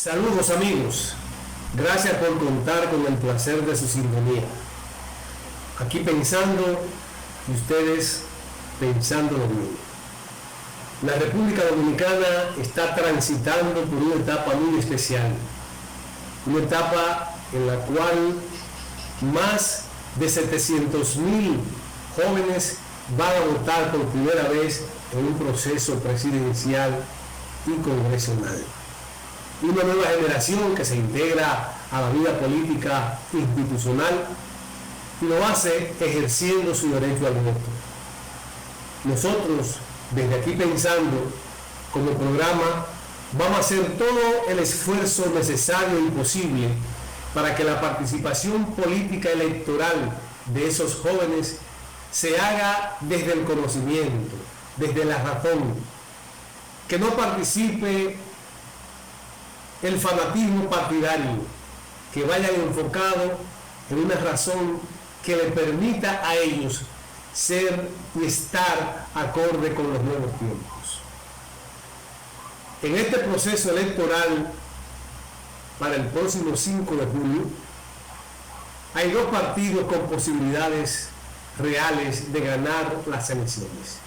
Saludos amigos, gracias por contar con el placer de su sintonía. Aquí pensando y ustedes pensando lo mismo. La República Dominicana está transitando por una etapa muy especial, una etapa en la cual más de 700,000 jóvenes van a votar por primera vez en un proceso presidencial y congresional. Una nueva generación que se integra a la vida política institucional y lo hace ejerciendo su derecho al voto. Nosotros, desde aquí pensando, como programa, vamos a hacer todo el esfuerzo necesario y posible para que la participación política electoral de esos jóvenes se haga desde el conocimiento, desde la razón, que no participe el fanatismo partidario, que vayan enfocado en una razón que le permita a ellos ser y estar acorde con los nuevos tiempos. En este proceso electoral para el próximo 5 de julio hay dos partidos con posibilidades reales de ganar las elecciones: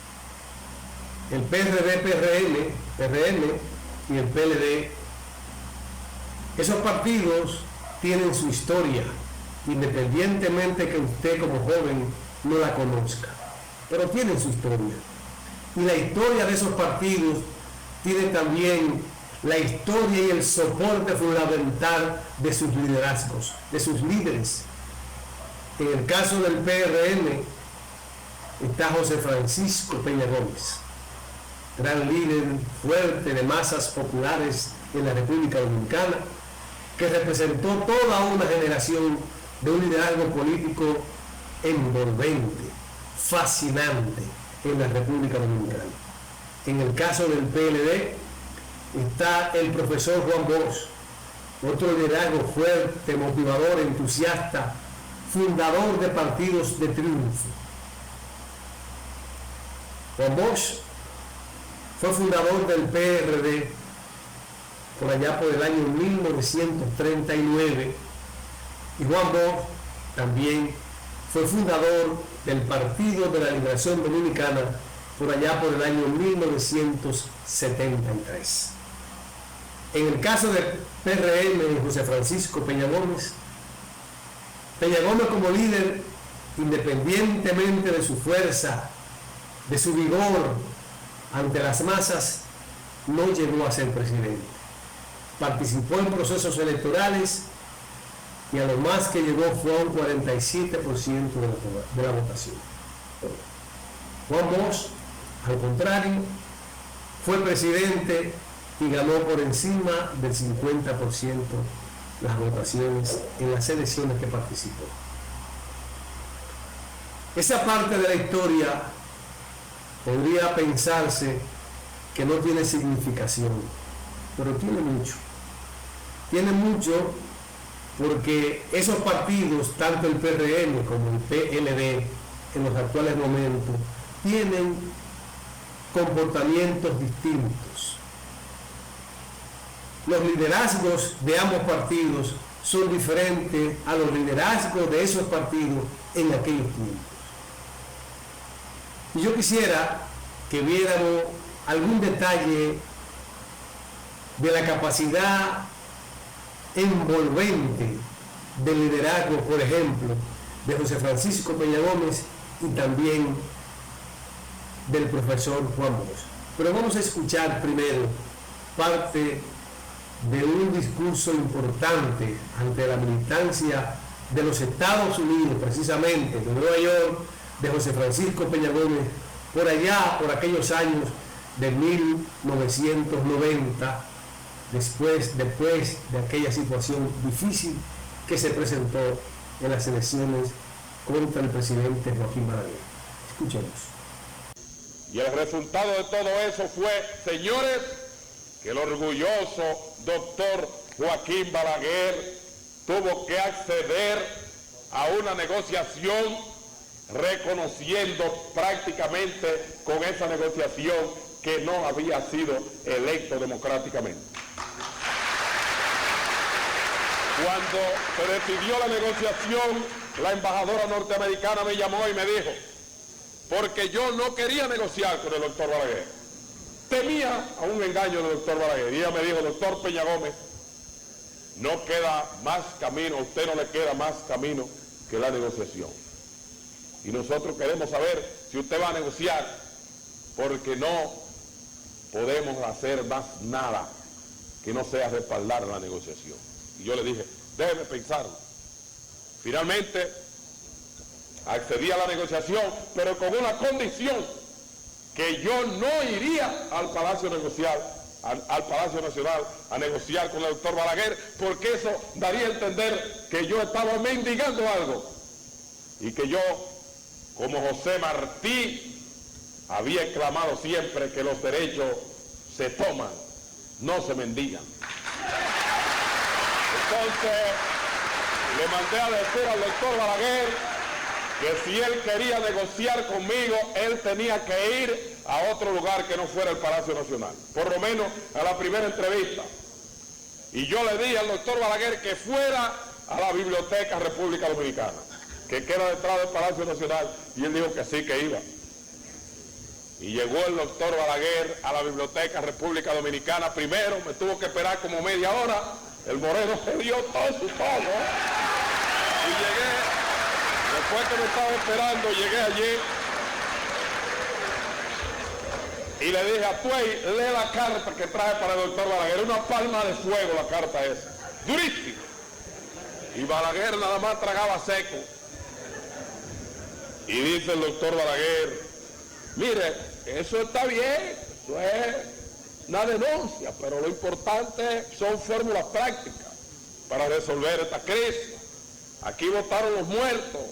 el PRD-PRM y el PLD. Esos partidos tienen su historia, independientemente que usted como joven no la conozca, pero tienen su historia. Y la historia de esos partidos tiene también la historia y el soporte fundamental de sus liderazgos, de sus líderes. En el caso del PRM está José Francisco Peña Gómez, gran líder fuerte de masas populares en la República Dominicana, que representó toda una generación de un liderazgo político envolvente, fascinante en la República Dominicana. En el caso del PLD está el profesor Juan Bosch, otro liderazgo fuerte, motivador, entusiasta, fundador de partidos de triunfo. Juan Bosch fue fundador del PRD por allá por el año 1939, y Juan Bosch también fue fundador del Partido de la Liberación Dominicana por allá por el año 1973. En el caso del PRM de José Francisco Peña Gómez como líder, independientemente de su fuerza, de su vigor ante las masas, no llegó a ser presidente. Participó en procesos electorales y a lo más que llegó fue a un 47% de la votación. Juan Bosch, al contrario, fue presidente y ganó por encima del 50% las votaciones en las elecciones que participó. Esa parte de la historia podría pensarse que no tiene significación, pero tiene mucho. Tiene mucho porque esos partidos, tanto el PRM como el PLD, en los actuales momentos, tienen comportamientos distintos. Los liderazgos de ambos partidos son diferentes a los liderazgos de esos partidos en aquellos tiempos. Y yo quisiera que viéramos algún detalle de la capacidad envolvente del liderazgo, por ejemplo, de José Francisco Peña Gómez y también del profesor Juan Bosch. Pero vamos a escuchar primero parte de un discurso importante ante la militancia de los Estados Unidos, precisamente de Nueva York, de José Francisco Peña Gómez, por allá, por aquellos años de 1990, después de aquella situación difícil que se presentó en las elecciones contra el presidente Joaquín Balaguer. Escuchemos. Y el resultado de todo eso fue, señores, que el orgulloso doctor Joaquín Balaguer tuvo que acceder a una negociación reconociendo prácticamente con esa negociación que no había sido electo democráticamente. Cuando se decidió la negociación, la embajadora norteamericana me llamó y me dijo, porque yo no quería negociar con el doctor Balaguer, temía a un engaño del doctor Balaguer, y ella me dijo, doctor Peña Gómez, no queda más camino, a usted no le queda más camino que la negociación. Y nosotros queremos saber si usted va a negociar, porque no podemos hacer más nada que no sea respaldar la negociación. Y yo le dije, déjeme pensarlo. Finalmente, accedí a la negociación, pero con una condición, que yo no iría al Palacio al Palacio Nacional a negociar con el doctor Balaguer, porque eso daría a entender que yo estaba mendigando algo, y que yo, como José Martí, había clamado siempre que los derechos se toman, no se mendigan. Entonces, le mandé a decir al doctor Balaguer que si él quería negociar conmigo, él tenía que ir a otro lugar que no fuera el Palacio Nacional, por lo menos a la primera entrevista. Y yo le dije al doctor Balaguer que fuera a la Biblioteca República Dominicana, que queda detrás del Palacio Nacional, y él dijo que sí, que iba. Y llegó el doctor Balaguer a la Biblioteca República Dominicana primero, me tuvo que esperar como media hora, el moreno se dio todo su pago, y llegué, después que me estaba esperando, llegué allí, y le dije a Tuey, lee la carta que traje para el doctor Balaguer, una palma de fuego la carta esa, durísima. Y Balaguer nada más tragaba seco. Y dice el doctor Balaguer, mire, eso está bien, eso es una denuncia, pero lo importante son fórmulas prácticas para resolver esta crisis. Aquí votaron los muertos,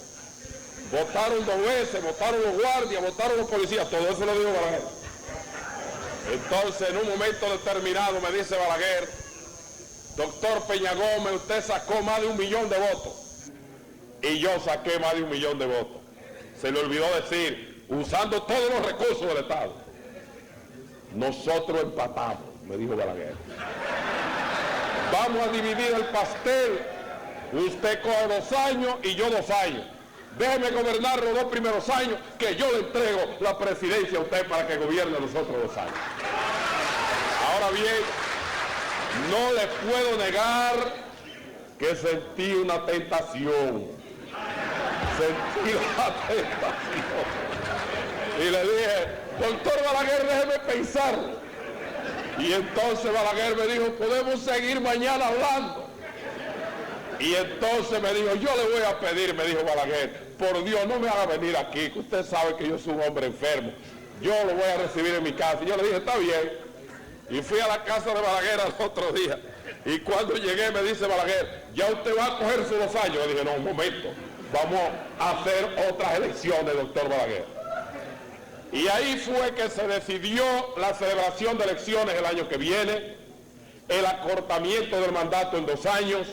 votaron 2 veces, votaron los guardias, votaron los policías, todo eso lo dijo Balaguer. Entonces, en un momento determinado, me dice Balaguer, doctor Peña Gómez, usted sacó más de 1 millón de votos. Y yo saqué más de 1 millón de votos. Se le olvidó decir, usando todos los recursos del Estado. Nosotros empatamos, me dijo Balaguer. Vamos a dividir el pastel. Usted coge 2 años y yo 2 años. Déjeme gobernar los 2 primeros años, que yo le entrego la presidencia a usted para que gobierne los otros 2 años. Ahora bien, no le puedo negar que sentí una tentación. Sentí una tentación. Y le dije, doctor Balaguer, déjeme pensar. Y entonces Balaguer me dijo, podemos seguir mañana hablando. Y entonces me dijo, yo le voy a pedir, me dijo Balaguer, por Dios, no me haga venir aquí, que usted sabe que yo soy un hombre enfermo. Yo lo voy a recibir en mi casa. Y yo le dije, está bien. Y fui a la casa de Balaguer al otro día. Y cuando llegué me dice Balaguer, ¿ya usted va a coger sus 2 años? Le dije, no, un momento, vamos a hacer otras elecciones, doctor Balaguer. Y ahí fue que se decidió la celebración de elecciones el año que viene, el acortamiento del mandato en 2 años,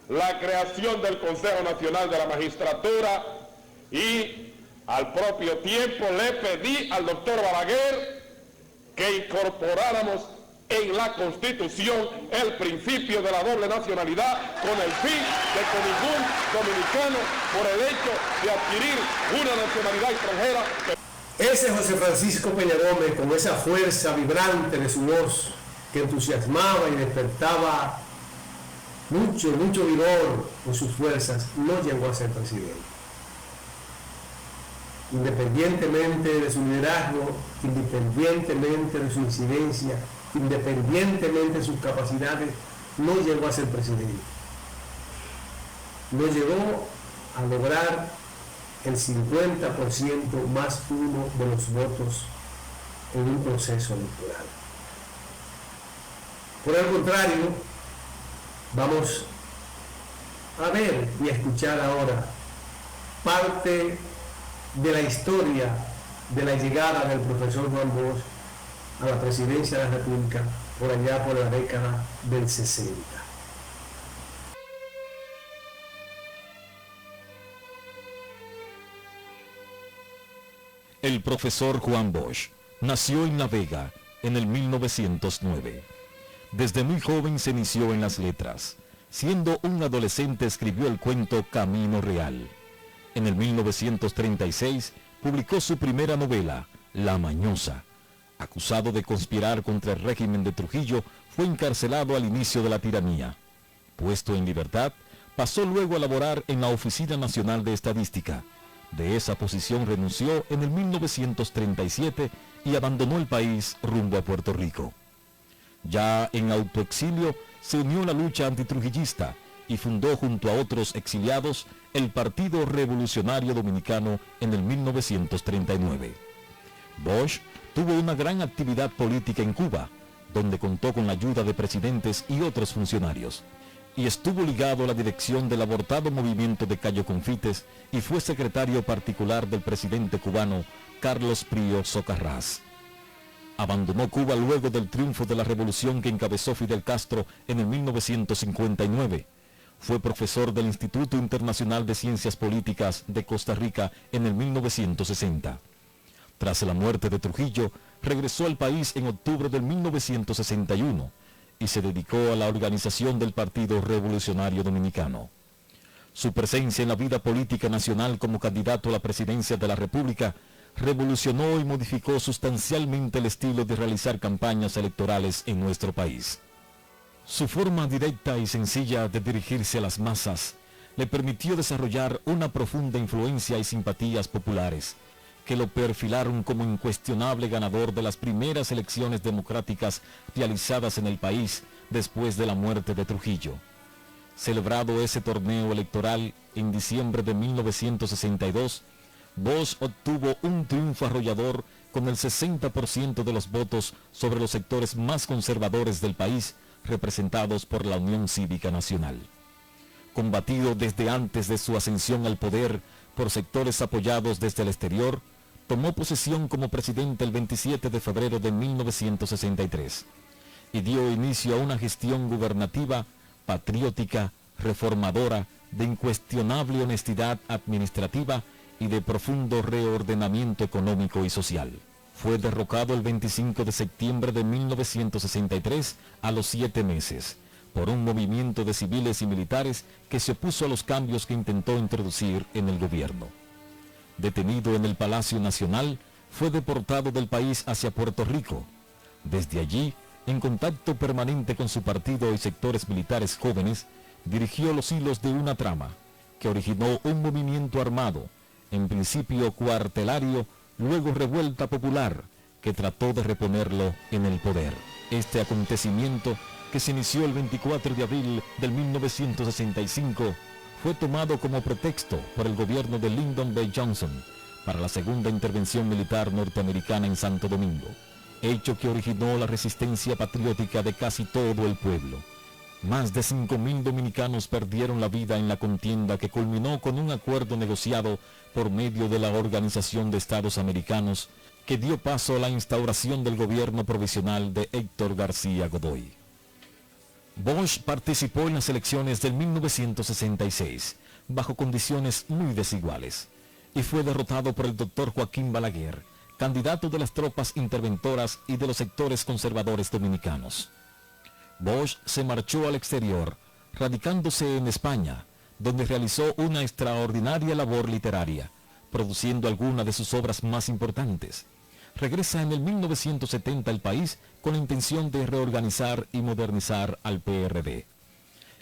la creación del Consejo Nacional de la Magistratura, y al propio tiempo le pedí al doctor Balaguer que incorporáramos en la Constitución el principio de la doble nacionalidad, con el fin de que ningún dominicano, por el hecho de adquirir una nacionalidad extranjera... Ese José Francisco Peña Gómez, con esa fuerza vibrante de su voz que entusiasmaba y despertaba mucho vigor en sus fuerzas, no llegó a ser presidente. Independientemente de su liderazgo, independientemente de su incidencia, independientemente de sus capacidades, no llegó a ser presidente. No llegó a lograr el 50% más 1 de los votos en un proceso electoral. Por el contrario, vamos a ver y a escuchar ahora parte de la historia de la llegada del profesor Juan Bosch a la presidencia de la República por allá por la década del 60. El profesor Juan Bosch nació en La Vega en el 1909. Desde muy joven se inició en las letras. Siendo un adolescente escribió el cuento Camino Real. En el 1936 publicó su primera novela, La Mañosa. Acusado de conspirar contra el régimen de Trujillo, fue encarcelado al inicio de la tiranía. Puesto en libertad, pasó luego a laborar en la Oficina Nacional de Estadística. De esa posición renunció en el 1937 y abandonó el país rumbo a Puerto Rico. Ya en autoexilio, se unió a la lucha antitrujillista y fundó junto a otros exiliados el Partido Revolucionario Dominicano en el 1939. Bosch tuvo una gran actividad política en Cuba, donde contó con la ayuda de presidentes y otros funcionarios, y estuvo ligado a la dirección del abortado movimiento de Cayo Confites y fue secretario particular del presidente cubano Carlos Prío Socarrás. Abandonó Cuba luego del triunfo de la revolución que encabezó Fidel Castro en el 1959. Fue profesor del Instituto Internacional de Ciencias Políticas de Costa Rica en el 1960. Tras la muerte de Trujillo, regresó al país en octubre del 1961 y se dedicó a la organización del Partido Revolucionario Dominicano. Su presencia en la vida política nacional como candidato a la presidencia de la República revolucionó y modificó sustancialmente el estilo de realizar campañas electorales en nuestro país. Su forma directa y sencilla de dirigirse a las masas le permitió desarrollar una profunda influencia y simpatías populares, que lo perfilaron como incuestionable ganador de las primeras elecciones democráticas realizadas en el país después de la muerte de Trujillo. Celebrado ese torneo electoral en diciembre de 1962, Bosch obtuvo un triunfo arrollador con el 60% de los votos sobre los sectores más conservadores del país, representados por la Unión Cívica Nacional. Combatido desde antes de su ascensión al poder por sectores apoyados desde el exterior, tomó posesión como presidente el 27 de febrero de 1963 y dio inicio a una gestión gubernativa patriótica, reformadora, de incuestionable honestidad administrativa y de profundo reordenamiento económico y social. Fue derrocado el 25 de septiembre de 1963 a los 7 meses, por un movimiento de civiles y militares que se opuso a los cambios que intentó introducir en el gobierno. Detenido en el Palacio Nacional, fue deportado del país hacia Puerto Rico. Desde allí, en contacto permanente con su partido y sectores militares jóvenes, dirigió los hilos de una trama que originó un movimiento armado, en principio cuartelario, luego revuelta popular, que trató de reponerlo en el poder. Este acontecimiento, que se inició el 24 de abril del 1965, fue tomado como pretexto por el gobierno de Lyndon B. Johnson para la segunda intervención militar norteamericana en Santo Domingo, hecho que originó la resistencia patriótica de casi todo el pueblo. Más de 5.000 dominicanos perdieron la vida en la contienda, que culminó con un acuerdo negociado por medio de la Organización de Estados Americanos, que dio paso a la instauración del gobierno provisional de Héctor García Godoy. Bosch participó en las elecciones del 1966, bajo condiciones muy desiguales, y fue derrotado por el doctor Joaquín Balaguer, candidato de las tropas interventoras y de los sectores conservadores dominicanos. Bosch se marchó al exterior, radicándose en España, donde realizó una extraordinaria labor literaria, produciendo algunas de sus obras más importantes. Regresa en el 1970 al país con la intención de reorganizar y modernizar al PRD.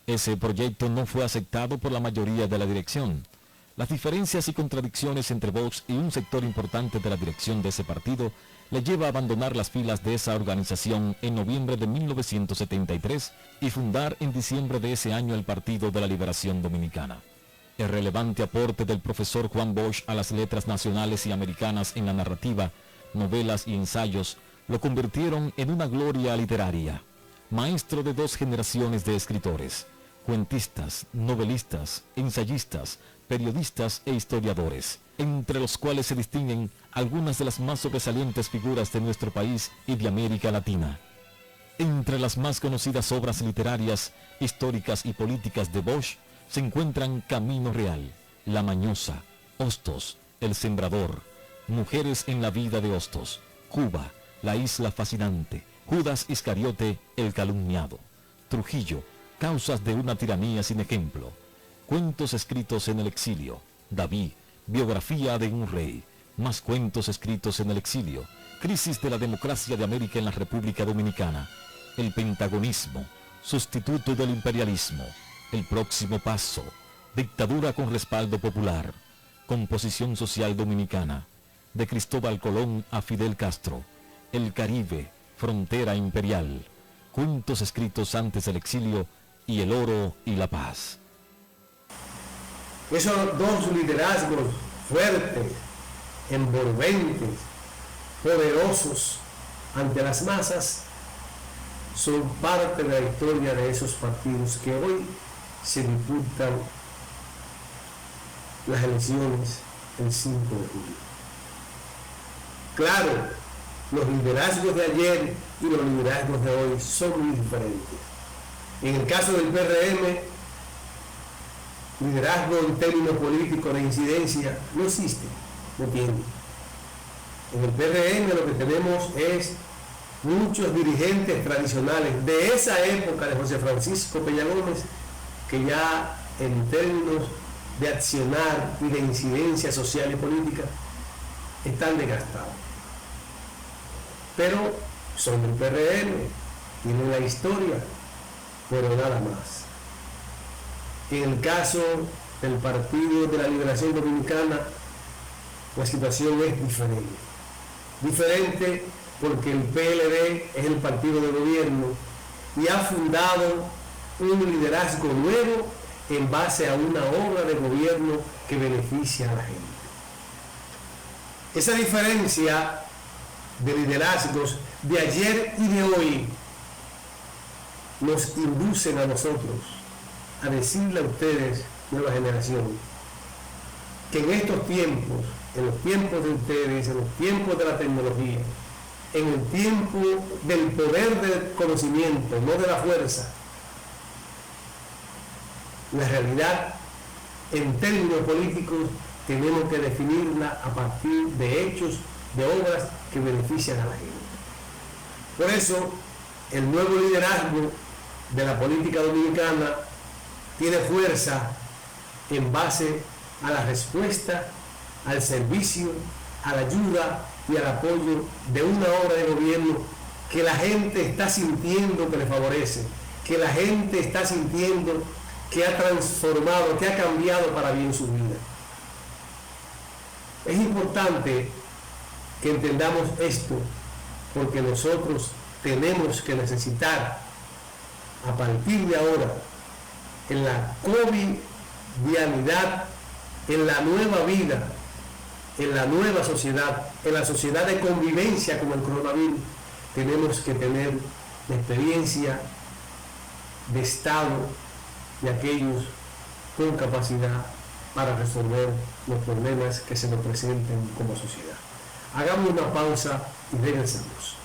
Ese proyecto no fue aceptado por la mayoría de la dirección. Las diferencias y contradicciones entre Bosch y un sector importante de la dirección de ese partido le lleva a abandonar las filas de esa organización en noviembre de 1973 y fundar en diciembre de ese año el Partido de la Liberación Dominicana. El relevante aporte del profesor Juan Bosch a las letras nacionales y americanas en la narrativa, novelas y ensayos lo convirtieron en una gloria literaria. Maestro de 2 generaciones de escritores, cuentistas, novelistas, ensayistas, periodistas e historiadores, entre los cuales se distinguen algunas de las más sobresalientes figuras de nuestro país y de América Latina. Entre las más conocidas obras literarias, históricas y políticas de Bosch se encuentran Camino Real, La Mañosa, Hostos, El Sembrador, Mujeres en la vida de Hostos, Cuba, La Isla Fascinante, Judas Iscariote, El Calumniado, Trujillo, Causas de una tiranía sin ejemplo, cuentos escritos en el exilio, David, biografía de un rey, más cuentos escritos en el exilio, crisis de la democracia de América en la República Dominicana, el pentagonismo, sustituto del imperialismo, el próximo paso, dictadura con respaldo popular, composición social dominicana, de Cristóbal Colón a Fidel Castro, el Caribe, frontera imperial, cuentos escritos antes del exilio y el oro y la paz. Esos dos liderazgos fuertes, envolventes, poderosos ante las masas, son parte de la historia de esos partidos que hoy se disputan las elecciones el 5 de julio. Claro, los liderazgos de ayer y los liderazgos de hoy son muy diferentes. En el caso del PRM, liderazgo en términos políticos de incidencia no existe, no tiene. En el PRM lo que tenemos es muchos dirigentes tradicionales de esa época de José Francisco Peña Gómez, que ya en términos de accionar y de incidencia social y política están desgastados. Pero son del PRM, tienen la historia, pero nada más. En el caso del Partido de la Liberación Dominicana, la situación es diferente. Diferente porque el PLD es el partido de gobierno y ha fundado un liderazgo nuevo en base a una obra de gobierno que beneficia a la gente. Esa diferencia de liderazgos de ayer y de hoy nos inducen a nosotros a decirle a ustedes, nueva generación, que en estos tiempos, en los tiempos de ustedes, en los tiempos de la tecnología, en el tiempo del poder del conocimiento, no de la fuerza, la realidad en términos políticos tenemos que definirla a partir de hechos, de obras que benefician a la gente. Por eso, el nuevo liderazgo de la política dominicana tiene fuerza en base a la respuesta, al servicio, a la ayuda y al apoyo de una obra de gobierno que la gente está sintiendo que le favorece, que la gente está sintiendo que ha transformado, que ha cambiado para bien su vida. Es importante que entendamos esto, porque nosotros tenemos que necesitar, a partir de ahora, en la covidianidad, en la nueva vida, en la nueva sociedad, en la sociedad de convivencia con el coronavirus, tenemos que tener la experiencia de Estado de aquellos con capacidad para resolver los problemas que se nos presenten como sociedad. Hagamos una pausa y regresamos.